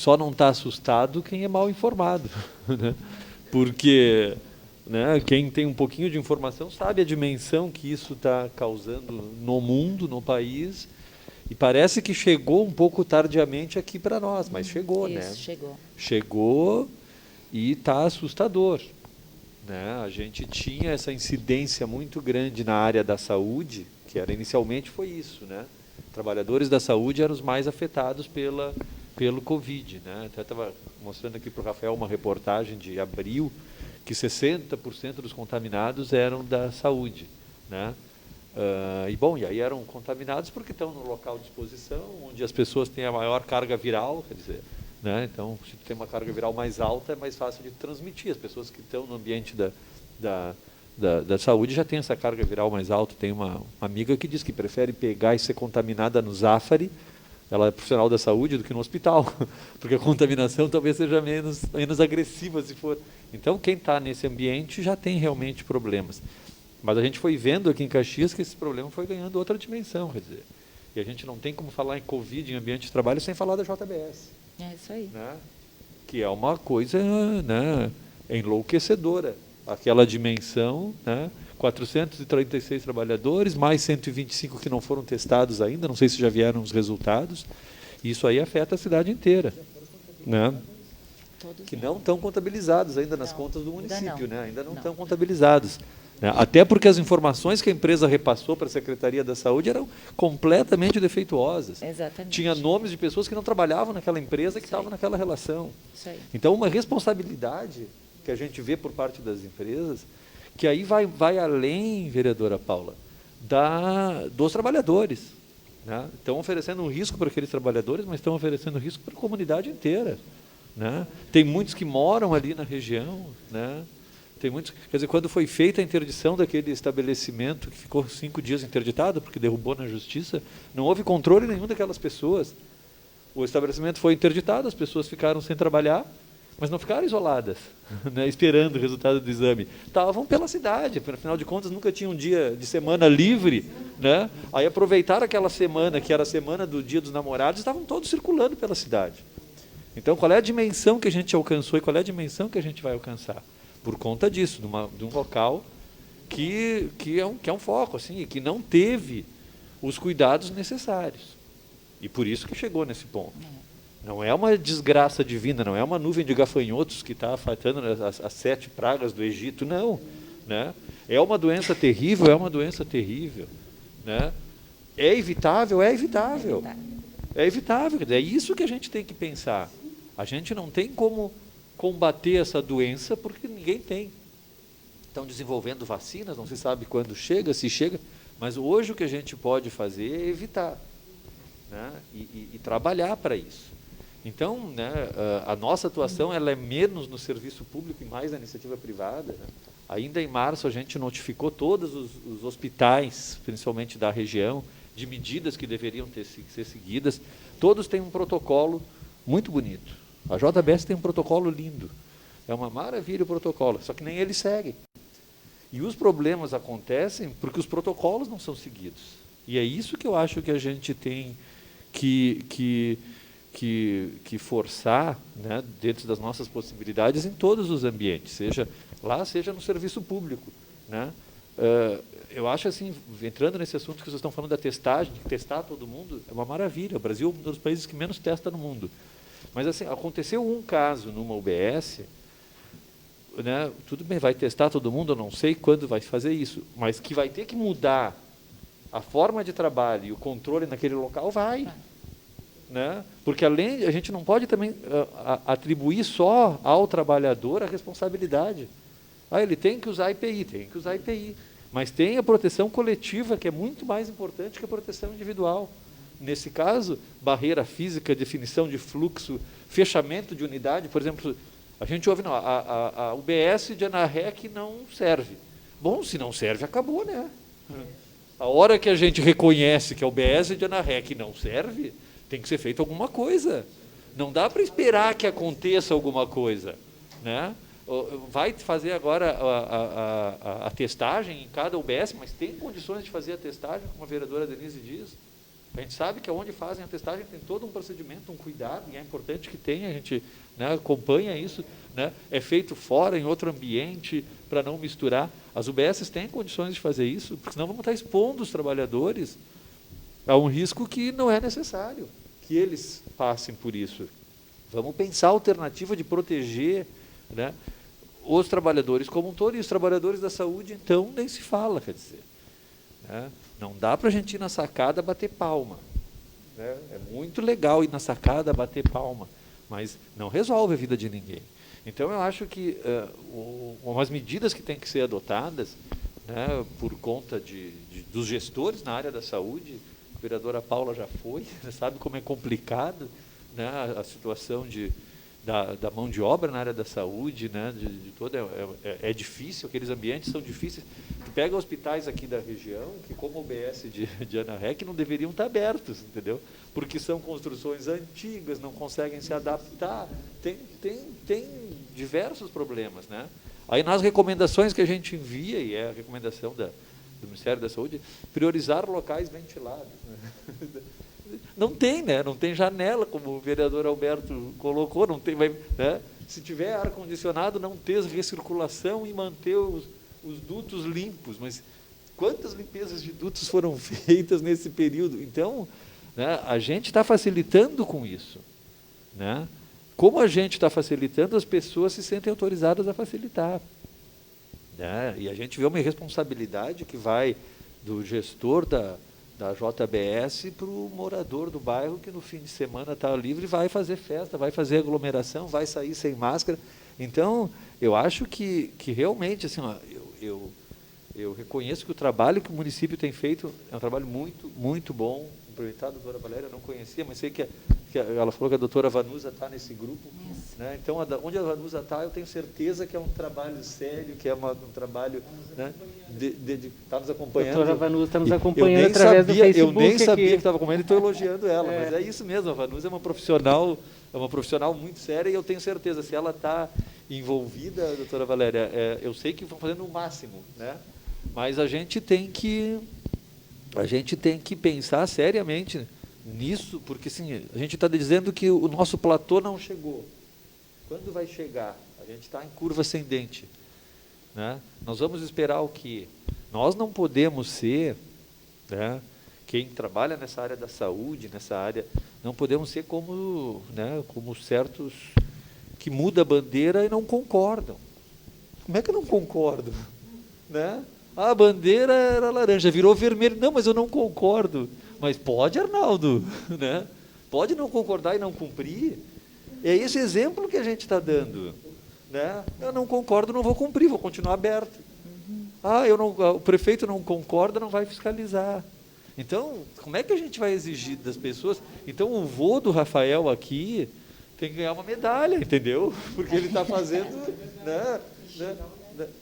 Só não está assustado quem é mal informado, né? Porque, né, quem tem um pouquinho de informação sabe a dimensão que isso está causando no mundo, no país, e parece que chegou um pouco tardiamente aqui para nós, mas chegou, né? Isso, chegou. Chegou e está assustador, né? A gente tinha essa incidência muito grande na área da saúde, que era inicialmente foi isso, né? Trabalhadores da saúde eram os mais afetados pelo Covid, né? Até estava mostrando aqui para o Rafael uma reportagem de abril, que 60% dos contaminados eram da saúde, né? E aí eram contaminados porque estão no local de exposição, onde as pessoas têm a maior carga viral, quer dizer, né? Então, se tem uma carga viral mais alta, é mais fácil de transmitir. As pessoas que estão no ambiente da saúde já têm essa carga viral mais alta. Tem uma amiga que diz que prefere pegar e ser contaminada no Zafari, ela é profissional da saúde, do que no hospital, porque a contaminação talvez seja menos agressiva se for. Então, quem está nesse ambiente já tem realmente problemas. Mas a gente foi vendo aqui em Caxias que esse problema foi ganhando outra dimensão, quer dizer. E a gente não tem como falar em Covid em ambiente de trabalho sem falar da JBS. É isso aí. Né? Que é uma coisa, né, enlouquecedora. Aquela dimensão, né, 436 trabalhadores, mais 125 que não foram testados ainda, não sei se já vieram os resultados. Isso aí afeta a cidade inteira. Né? Que não estão contabilizados ainda nas contas do município, né? Ainda não estão contabilizados. Né? Até porque as informações que a empresa repassou para a Secretaria da Saúde eram completamente defeituosas. Exatamente. Tinha nomes de pessoas que não trabalhavam naquela empresa, que estavam naquela relação. Isso aí. Então, uma responsabilidade que a gente vê por parte das empresas, que aí vai além, vereadora Paula, dos trabalhadores. Né? Estão oferecendo um risco para aqueles trabalhadores, mas estão oferecendo risco para a comunidade inteira. Né? Tem muitos que moram ali na região, né? Tem muitos, quer dizer, quando foi feita a interdição daquele estabelecimento que ficou 5 dias interditado, porque derrubou na justiça, não houve controle nenhum daquelas pessoas. O estabelecimento foi interditado, as pessoas ficaram sem trabalhar, mas não ficaram isoladas, né, esperando o resultado do exame. Estavam pela cidade, afinal de contas nunca tinha um dia de semana livre, né? Aí aproveitaram aquela semana, que era a semana do Dia dos Namorados, estavam todos circulando pela cidade. Então, qual é a dimensão que a gente alcançou e qual é a dimensão que a gente vai alcançar? Por conta disso, de um local que é um foco, assim, que não teve os cuidados necessários. E por isso que chegou nesse ponto. Não é uma desgraça divina, não é uma nuvem de gafanhotos que está afetando as 7 pragas do Egito, não. Né? É uma doença terrível, é uma doença terrível. Né? É evitável, é evitável. É evitável, é isso que a gente tem que pensar. A gente não tem como combater essa doença porque ninguém tem. Estão desenvolvendo vacinas, não se sabe quando chega, se chega, mas hoje o que a gente pode fazer é evitar, né? E trabalhar para isso. Então, né, a nossa atuação ela é menos no serviço público e mais na iniciativa privada. Né? Ainda em março a gente notificou todos os hospitais, principalmente da região, de medidas que deveriam ser seguidas. Todos têm um protocolo muito bonito. A JBS tem um protocolo lindo. É uma maravilha o protocolo, só que nem eles seguem. E os problemas acontecem porque os protocolos não são seguidos. E é isso que eu acho que a gente tem que forçar, né, dentro das nossas possibilidades em todos os ambientes, seja no serviço público. Né? Eu acho assim, entrando nesse assunto que vocês estão falando da testagem, de testar todo mundo, é uma maravilha. O Brasil é um dos países que menos testa no mundo. Mas assim, aconteceu um caso numa UBS, né, tudo bem, vai testar todo mundo, eu não sei quando vai fazer isso, mas que vai ter que mudar a forma de trabalho e o controle naquele local, vai. Né? Porque além, a gente não pode também atribuir só ao trabalhador a responsabilidade. Ele tem que usar IPI, mas tem a proteção coletiva, que é muito mais importante que a proteção individual. Nesse caso, barreira física, definição de fluxo, fechamento de unidade, por exemplo, a gente ouve, não, a UBS de Anarrec não serve. Bom, se não serve, acabou, né? A hora que a gente reconhece que a UBS de Anarrec não serve, tem que ser feita alguma coisa. Não dá para esperar que aconteça alguma coisa. Né? Vai fazer agora a testagem em cada UBS, mas tem condições de fazer a testagem, como a vereadora Denise diz? A gente sabe que onde fazem a testagem tem todo um procedimento, um cuidado, e é importante que tenha, a gente, né, acompanha isso, né, é feito fora, em outro ambiente, para não misturar. As UBSs têm condições de fazer isso, porque senão vamos estar expondo os trabalhadores a um risco que não é necessário, que eles passem por isso. Vamos pensar a alternativa de proteger, né, os trabalhadores como um todo, e os trabalhadores da saúde, então, nem se fala, quer dizer. Né? Não dá para a gente ir na sacada bater palma. Né? É muito legal ir na sacada bater palma, mas não resolve a vida de ninguém. Então, eu acho que umas medidas que têm que ser adotadas, né, por conta dos gestores na área da saúde, a vereadora Paula já foi, sabe como é complicado, né, a situação da mão de obra na área da saúde, né, de toda, é difícil, aqueles ambientes são difíceis. Tu pega hospitais aqui da região, que como o UBS de Ana Rec, não deveriam estar abertos, entendeu? Porque são construções antigas, não conseguem se adaptar, tem diversos problemas, né? Aí nas recomendações que a gente envia, e é a recomendação do Ministério da Saúde, priorizar locais ventilados, né? Não tem, né? Não tem janela, como o vereador Alberto colocou, não tem, né? Se tiver ar-condicionado, não ter recirculação e manter os dutos limpos, mas quantas limpezas de dutos foram feitas nesse período? Então, né, a gente está facilitando com isso, né? Como a gente está facilitando, as pessoas se sentem autorizadas a facilitar, né? E a gente vê uma irresponsabilidade que vai do gestor da JBS para o morador do bairro que no fim de semana está livre, vai fazer festa, vai fazer aglomeração, vai sair sem máscara. Então, eu acho que realmente, assim, ó, eu reconheço que o trabalho que o município tem feito é um trabalho muito, muito bom. Aproveitar a doutora Valéria, eu não conhecia, mas sei que ela falou que a doutora Vanusa está nesse grupo. Né? Então, onde a Vanusa está, eu tenho certeza que é um trabalho sério, que é um trabalho... Né, está nos acompanhando. A doutora Vanusa está nos acompanhando através do Facebook. Eu nem sabia que estava acompanhando e estou elogiando ela, mas é isso mesmo, a Vanusa é uma profissional muito séria, e eu tenho certeza, se ela está envolvida, doutora Valéria, eu sei que vão fazendo o máximo, né? Mas a gente tem que pensar seriamente nisso, porque assim, a gente está dizendo que o nosso platô não chegou. Quando vai chegar? A gente está em curva ascendente, né? Nós vamos esperar o quê? Nós não podemos ser, né, quem trabalha nessa área da saúde, nessa área, não podemos ser como, né, como certos que mudam a bandeira e não concordam. Como é que eu não concordo? Né? A bandeira era laranja, virou vermelho. Não, mas eu não concordo. Mas pode, Arnaldo, né? Pode não concordar e não cumprir. É esse exemplo que a gente está dando, né? Eu não concordo, não vou cumprir, vou continuar aberto. O prefeito não concorda, não vai fiscalizar. Então, como é que a gente vai exigir das pessoas? Então, o vô do Rafael aqui tem que ganhar uma medalha, entendeu? Porque ele está fazendo, né?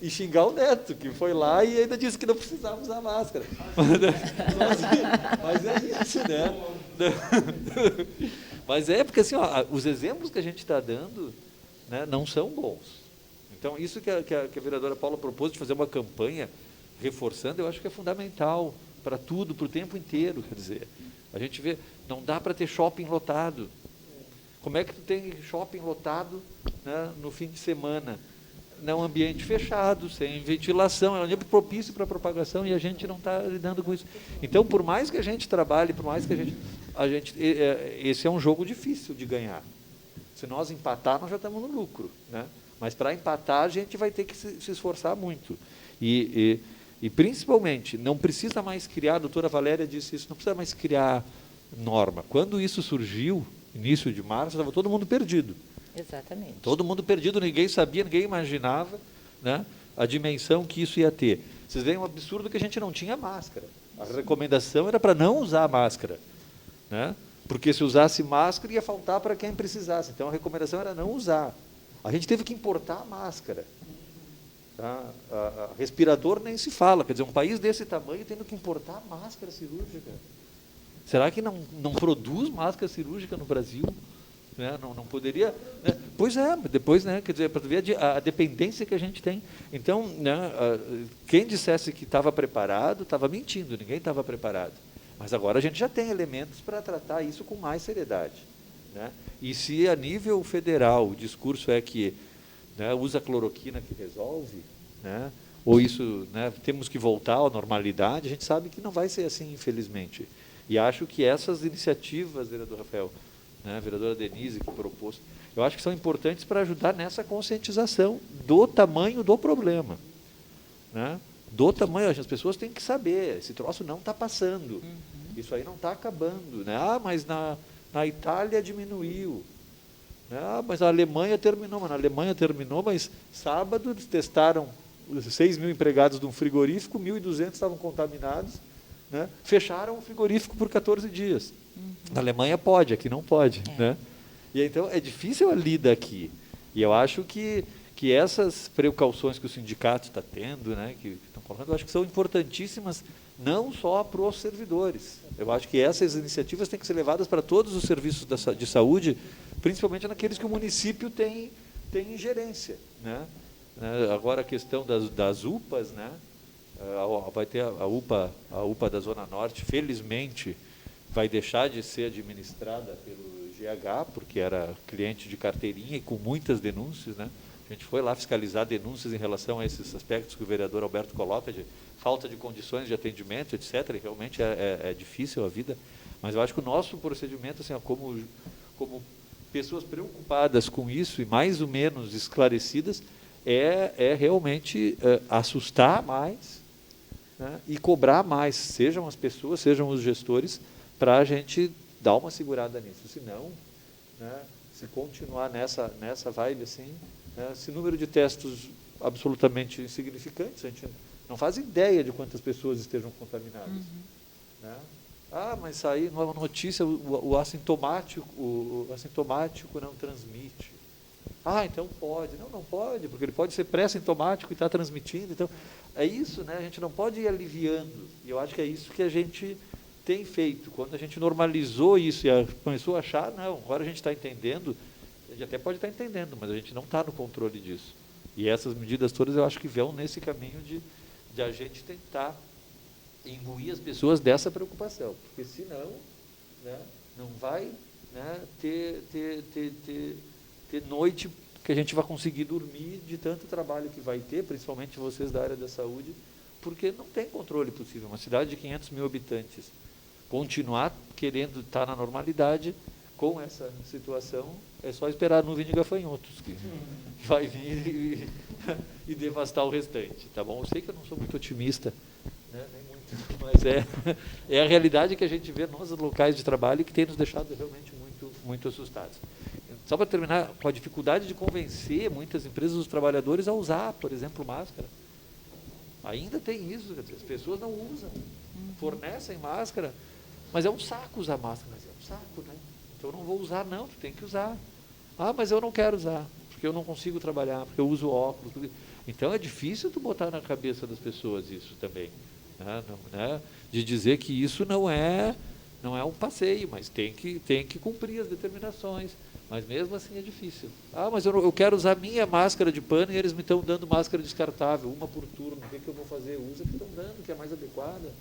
E xingar o neto, que foi lá e ainda disse que não precisava usar máscara. Mas é isso, né? Mas é porque assim, ó, os exemplos que a gente está dando, né, não são bons. Então, isso que a vereadora Paula propôs de fazer uma campanha reforçando, eu acho que é fundamental para tudo, para o tempo inteiro. Quer dizer, a gente vê, não dá para ter shopping lotado. Como é que tu tem shopping lotado, né, no fim de semana? Num ambiente fechado, sem ventilação, é um ambiente propício para a propagação, e a gente não está lidando com isso. Então, por mais que a gente trabalhe, por mais que a gente esse é um jogo difícil de ganhar. Se nós empatar, nós já estamos no lucro, né? Mas para empatar, a gente vai ter que se esforçar muito. E principalmente, não precisa mais criar, a doutora Valéria disse isso, não precisa mais criar norma. Quando isso surgiu, início de março, estava todo mundo perdido. Exatamente. Todo mundo perdido, ninguém sabia, ninguém imaginava, né, a dimensão que isso ia ter. Vocês veem um absurdo que a gente não tinha máscara. A recomendação era para não usar máscara, né? Porque se usasse máscara ia faltar para quem precisasse. Então a recomendação era não usar. A gente teve que importar a máscara. Tá? Respirador nem se fala, quer dizer, um país desse tamanho tendo que importar máscara cirúrgica. Será que não produz máscara cirúrgica no Brasil? Né? Não poderia, né? Pois é, depois, né, quer dizer, para ver a dependência que a gente tem. Então, né, quem dissesse que estava preparado, estava mentindo, ninguém estava preparado. Mas agora a gente já tem elementos para tratar isso com mais seriedade, né? E se a nível federal o discurso é que, né, usa cloroquina que resolve, né, ou isso, né, temos que voltar à normalidade, a gente sabe que não vai ser assim, infelizmente. E acho que essas iniciativas, vereador Rafael, né, vereadora Denise, que propôs, eu acho que são importantes para ajudar nessa conscientização do tamanho do problema, né? Do tamanho, as pessoas têm que saber, esse troço não está passando, isso aí não está acabando, né? Ah, mas na Itália diminuiu, né? Ah, mas a Alemanha terminou, mas sábado eles testaram 6.000 empregados de um frigorífico, 1.200 estavam contaminados, né? Fecharam o frigorífico por 14 dias. Na Alemanha pode, aqui não pode, né? E então é difícil a lida aqui. E eu acho que essas precauções que o sindicato está tendo, né, que estão colocando, eu acho que são importantíssimas não só para os servidores. Eu acho que essas iniciativas têm que ser levadas para todos os serviços de saúde, principalmente naqueles que o município tem ingerência, né? Agora a questão das UPAs, né? Vai ter a UPA da Zona Norte, felizmente, vai deixar de ser administrada pelo GH, porque era cliente de carteirinha e com muitas denúncias, né? A gente foi lá fiscalizar denúncias em relação a esses aspectos que o vereador Alberto coloca, de falta de condições de atendimento, etc. E realmente é difícil a vida, mas eu acho que o nosso procedimento, assim, como pessoas preocupadas com isso e mais ou menos esclarecidas, é realmente assustar mais, né, e cobrar mais, sejam as pessoas, sejam os gestores, para a gente dar uma segurada nisso. Senão, né, se continuar nessa vibe assim, né, esse número de testes absolutamente insignificantes, a gente não faz ideia de quantas pessoas estejam contaminadas. Né? Ah, mas saiu uma notícia, o assintomático não transmite. Ah, então pode. Não pode, porque ele pode ser pré-sintomático e está transmitindo. Então, é isso, né? A gente não pode ir aliviando. E eu acho que é isso que a gente tem feito. Quando a gente normalizou isso e começou a achar, não, agora a gente está entendendo, a gente até pode estar entendendo, mas a gente não está no controle disso. E essas medidas todas eu acho que vão nesse caminho de a gente tentar imbuir as pessoas dessa preocupação. Porque senão, né, não vai, né, ter noite que a gente vai conseguir dormir de tanto trabalho que vai ter, principalmente vocês da área da saúde, porque não tem controle possível. Uma cidade de 500 mil habitantes continuar querendo estar na normalidade com essa situação, é só esperar a nuvem de gafanhotos, que vai vir e devastar o restante. Tá bom? Eu sei que eu não sou muito otimista, né? Nem muito, mas é a realidade que a gente vê nos locais de trabalho e que tem nos deixado realmente muito, muito assustados. Só para terminar, com a dificuldade de convencer muitas empresas, os trabalhadores a usar, por exemplo, máscara. Ainda tem isso, quer dizer, as pessoas não usam, fornecem máscara, mas é um saco usar máscara, mas é um saco, né? Então eu não vou usar, não, tu tem que usar. Ah, mas eu não quero usar, porque eu não consigo trabalhar, porque eu uso óculos. Então é difícil tu botar na cabeça das pessoas isso também, né? De dizer que isso não é um passeio, mas tem que cumprir as determinações. Mas mesmo assim é difícil. Ah, mas eu quero usar minha máscara de pano e eles me estão dando máscara descartável, uma por turno. O que eu vou fazer? Usa a que estão dando, que é mais adequada.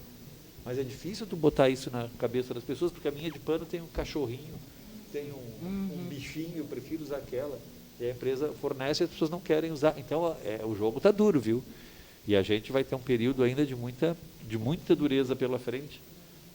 Mas é difícil tu botar isso na cabeça das pessoas, porque a minha de pano tem um cachorrinho, tem um bichinho, eu prefiro usar aquela. E a empresa fornece e as pessoas não querem usar. Então o jogo está duro, viu? E a gente vai ter um período ainda de muita dureza pela frente.